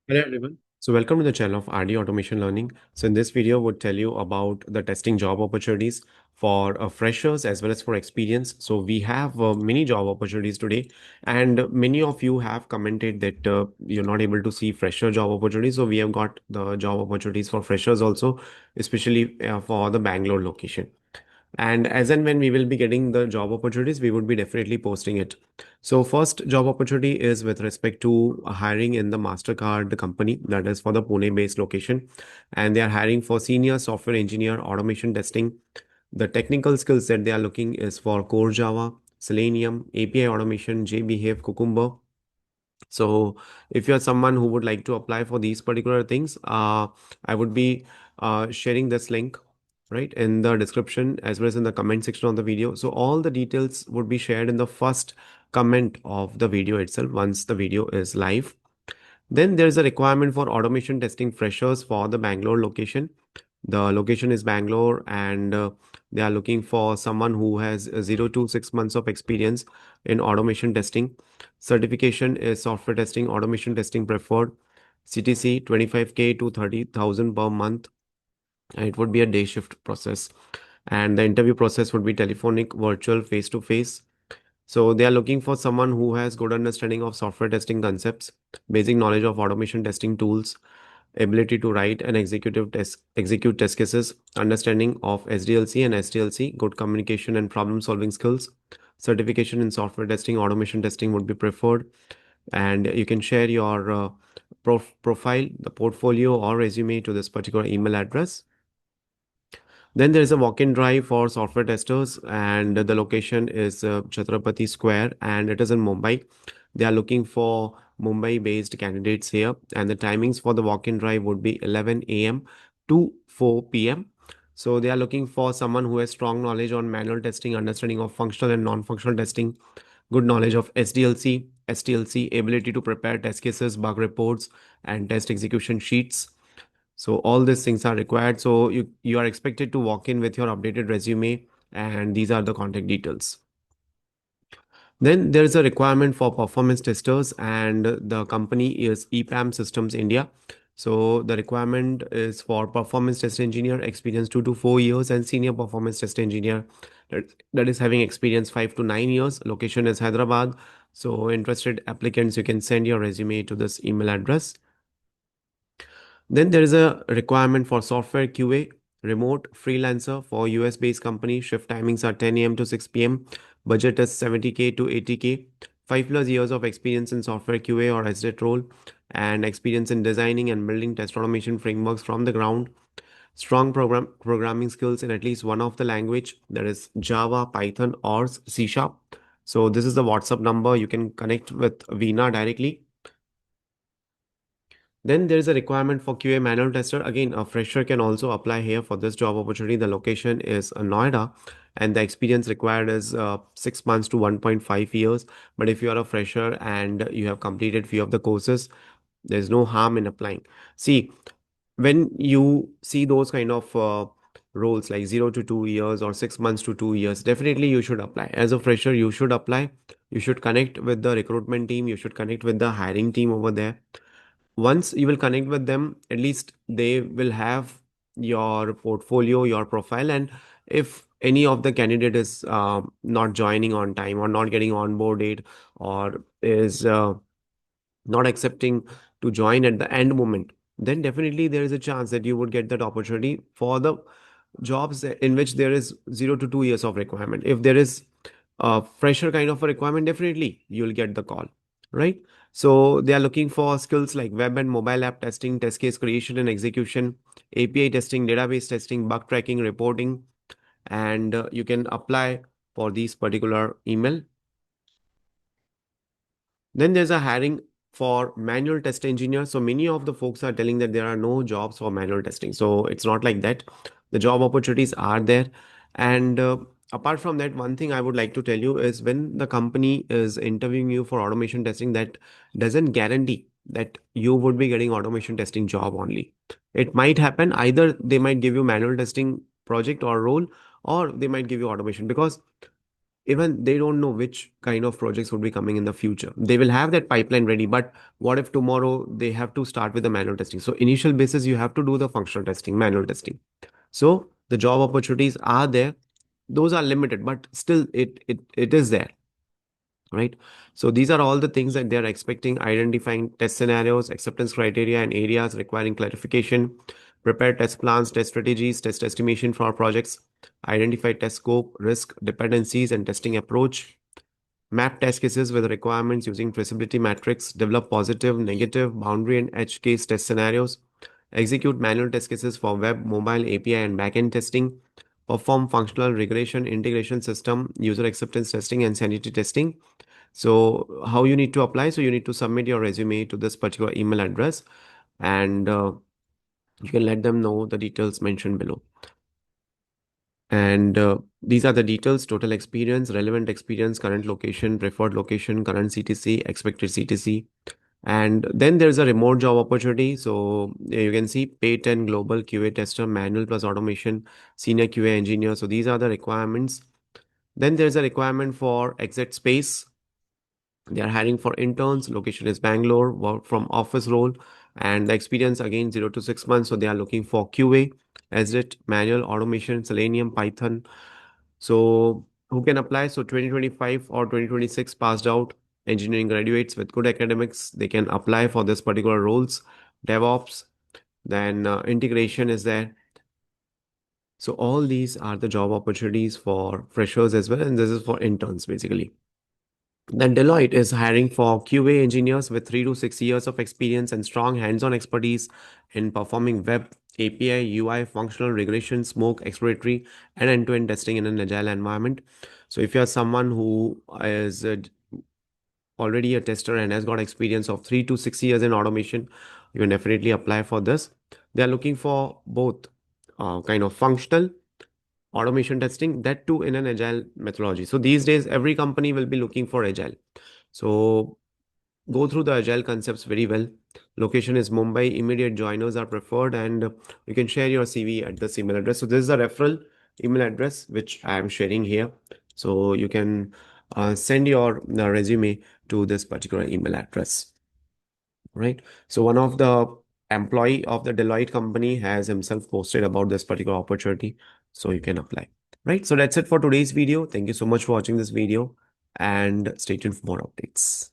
Hello everyone. So welcome to the channel of RD Automation Learning. So in this video, would tell you about the testing job opportunities for freshers as well as for experience. So we have many job opportunities today, and many of you have commented that you're not able to see fresher job opportunities. So we have got the job opportunities for freshers also, especially for the Bangalore location. And as and when we will be getting the job opportunities, we would be definitely posting it. So first job opportunity is with respect to hiring in the MasterCard company that is for the Pune based location. And they are hiring for senior software engineer automation testing. The technical skills that they are looking is for core Java, Selenium, API automation, JBehave, Cucumber. So if you're someone who would like to apply for these particular things, I would be sharing this link right in the description as well as in the comment section of the video. So all the details would be shared in the first comment of the video itself once the video is live. Then there's a requirement for automation testing freshers for the Bangalore location. The location is Bangalore, and they are looking for someone who has 0 to 6 months of experience in automation testing. Certification is software testing, automation testing preferred. CTC 25K to 30,000 per month. And it would be a day shift process. And the interview process would be telephonic, virtual, face to face. So they are looking for someone who has good understanding of software testing concepts, basic knowledge of automation testing tools, ability to write and execute test cases, understanding of SDLC and STLC, good communication and problem solving skills. Certification in software testing, automation testing would be preferred. And you can share your profile, the portfolio or resume to this particular email address. Then there is a walk-in drive for software testers, and the location is Chhatrapati Square, and it is in Mumbai. They are looking for Mumbai-based candidates here, and the timings for the walk-in drive would be 11 a.m. to 4 p.m. So they are looking for someone who has strong knowledge on manual testing, understanding of functional and non-functional testing, good knowledge of SDLC, STLC, ability to prepare test cases, bug reports, and test execution sheets. So all these things are required. So you are expected to walk in with your updated resume, and these are the contact details. Then there is a requirement for performance testers, and the company is EPAM Systems India. So the requirement is for performance test engineer experience 2 to 4 years, and senior performance test engineer that is having experience 5 to 9 years. Location is Hyderabad. So interested applicants, you can send your resume to this email address. Then there is a requirement for software QA, remote freelancer for US based company. Shift timings are 10 a.m. to 6 p.m. Budget is 70K to 80K. 5+ years of experience in software QA or SDET role, and experience in designing and building test automation frameworks from the ground. Strong programming skills in at least one of the language, that is Java, Python, or C Sharp. So this is the WhatsApp number. You can connect with Veena directly. Then there is a requirement for QA manual tester. Again, a fresher can also apply here for this job opportunity. The location is Noida, and the experience required is 6 months to 1.5 years. But if you are a fresher and you have completed few of the courses, there's no harm in applying. See, when you see those kind of roles like 0 to 2 years or 6 months to 2 years, definitely you should apply. As a fresher, you should apply. You should connect with the recruitment team. You should connect with the hiring team over there. Once you will connect with them, at least they will have your portfolio, your profile, and if any of the candidate is not joining on time or not getting onboarded or is not accepting to join at the end moment, then definitely there is a chance that you would get that opportunity for the jobs in which there is 0 to 2 years of requirement. If there is a fresher kind of a requirement, definitely you'll get the call, right? So they are looking for skills like web and mobile app testing, test case creation and execution, API testing, database testing, bug tracking, reporting, and you can apply for these particular email. Then there's a hiring for manual test engineer. So many of the folks are telling that there are no jobs for manual testing. So it's not like that. The job opportunities are there. And apart from that, one thing I would like to tell you is when the company is interviewing you for automation testing, that doesn't guarantee that you would be getting automation testing job only. It might happen either they might give you manual testing project or role, or they might give you automation, because even they don't know which kind of projects would be coming in the future. They will have that pipeline ready, but what if tomorrow they have to start with the manual testing? So initial basis, you have to do the functional testing, manual testing. So the job opportunities are there. Those are limited, but still it is there, right? So these are all the things that they're expecting: identifying test scenarios, acceptance criteria, and areas requiring clarification, prepare test plans, test strategies, test estimation for our projects, identify test scope, risk, dependencies, and testing approach, map test cases with requirements using traceability matrix, develop positive, negative, boundary, and edge case test scenarios, execute manual test cases for web, mobile, API, and backend testing, perform functional regression, integration system, user acceptance testing, and sanity testing. So how you need to apply? So you need to submit your resume to this particular email address, and you can let them know the details mentioned below. And these are the details: total experience, relevant experience, current location, preferred location, current CTC, expected CTC. And then there's a remote job opportunity. So you can see pay 10 global QA tester, manual plus automation, senior QA engineer. So these are the requirements. Then there's a requirement for exit space. They are hiring for interns. Location is Bangalore, work from office role, and the experience again 0 to 6 months. So they are looking for QA, exit, manual, automation, Selenium, Python. So who can apply? So 2025 or 2026 passed out engineering graduates with good academics, they can apply for this particular roles. DevOps, then integration is there. So all these are the job opportunities for freshers as well, and this is for interns basically. Then Deloitte is hiring for QA engineers with 3 to 6 years of experience and strong hands-on expertise in performing web, API, UI, functional regression, smoke, exploratory, and end-to-end testing in an agile environment. So if you're someone who is already a tester and has got experience of 3 to 6 years in automation, you can definitely apply for this. They are looking for both kind of functional automation testing, that too in an agile methodology. So these days, every company will be looking for agile. So go through the agile concepts very well. Location is Mumbai. Immediate joiners are preferred, and you can share your CV at this email address. So this is a referral email address which I am sharing here. So you can send your resume to this particular email address, right? So one of the employee of the Deloitte company has himself posted about this particular opportunity, so you can apply, right? So that's it for today's video. Thank you so much for watching this video, and stay tuned for more updates.